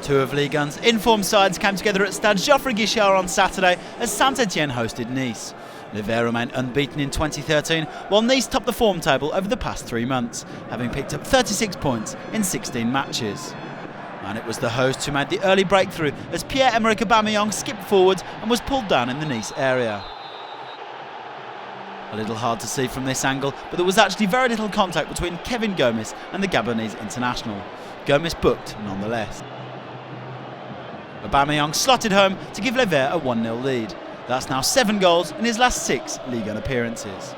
Two of Ligue 1's informed sides came together at Stade Geoffroy-Guichard on Saturday as Saint-Etienne hosted Nice. Ligue remained unbeaten in 2013, while Nice topped the form table over the past 3 months, having picked up 36 points in 16 matches. And it was the hosts who made the early breakthrough as Pierre-Emerick AUBAMEYANG skipped forwards and was pulled down in the Nice area. A little hard to see from this angle, but there was actually very little contact between Kevin Gomis and the Gabonese international. Gomis booked nonetheless. AUBAMEYANG slotted home to give Ligue a 1-0 lead. That's now 7 goals in his last 6 Ligue 1 appearances.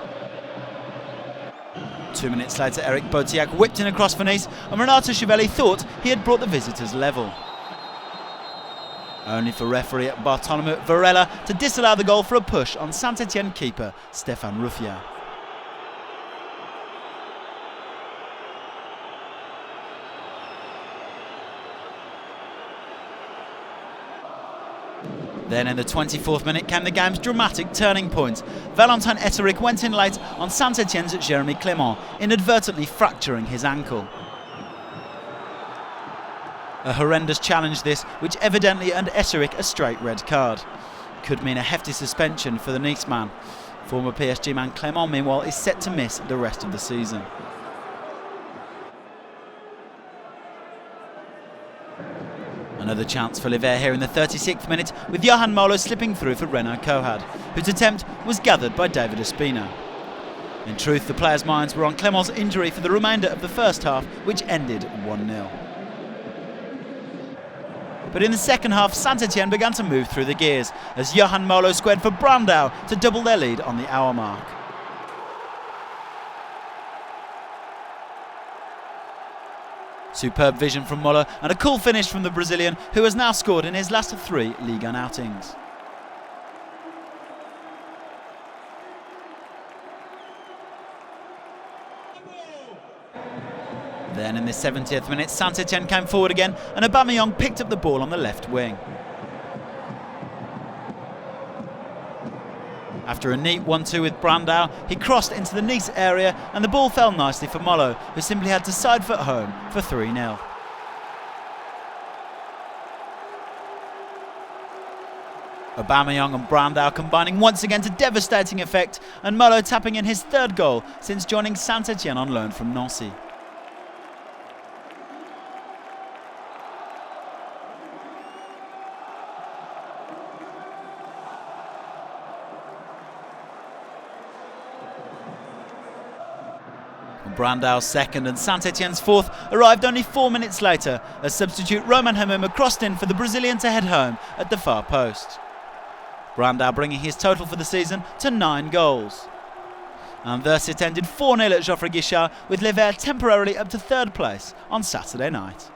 2 minutes later, Eric Botiak whipped in across for Nice, and Renato thought he had brought the visitors level. Only for referee Bartholomew Varela to disallow the goal for a push on Saint-Etienne keeper Stéphane RUFFIER. Then in the 24th minute came the game's dramatic turning point. Valentin EYSSERIC went in late on Saint-Etienne's Jérémy CLEMENT, inadvertently fracturing his ankle. A horrendous challenge this, which evidently earned EYSSERIC a straight red card. Could mean a hefty suspension for the Nice man. Former PSG man CLEMENT, meanwhile, is set to miss the rest of the season. Another chance for Ligue here in the 36th minute, with Yohan MOLLO slipping through for Renaud KOHADE, whose attempt was gathered by David OSPINA. In truth, the players' minds were on CLEMENT's injury for the remainder of the first half, which ended 1-0. But in the second half, Saint-Etienne began to move through the gears, as Yohan MOLLO squared for BRANDAO to double their lead on the hour mark. Superb vision from MOLLO and a cool finish from the Brazilian, who has now scored in his last 3 Ligue 1 outings. Then in the 70th minute, Saint-Etienne came forward again and AUBAMEYANG picked up the ball on the left wing. After a neat 1-2 with BRANDAO, he crossed into the Nice area and the ball fell nicely for MOLLO, who simply had to side foot home for 3-0. AUBAMEYANG and BRANDAO combining once again to devastating effect, and MOLLO tapping in his 3rd goal since joining Saint-Etienne on loan from Nancy. BRANDAO's 2nd and Saint-Etienne's 4th arrived only 4 minutes later as substitute Roman Hamuma crossed in for the Brazilian to head home at the far post. BRANDAO bringing his total for the season to 9 goals. And thus it ended 4-0 at Geoffroy-Guichard, with Ligue temporarily up to 3rd place on Saturday night.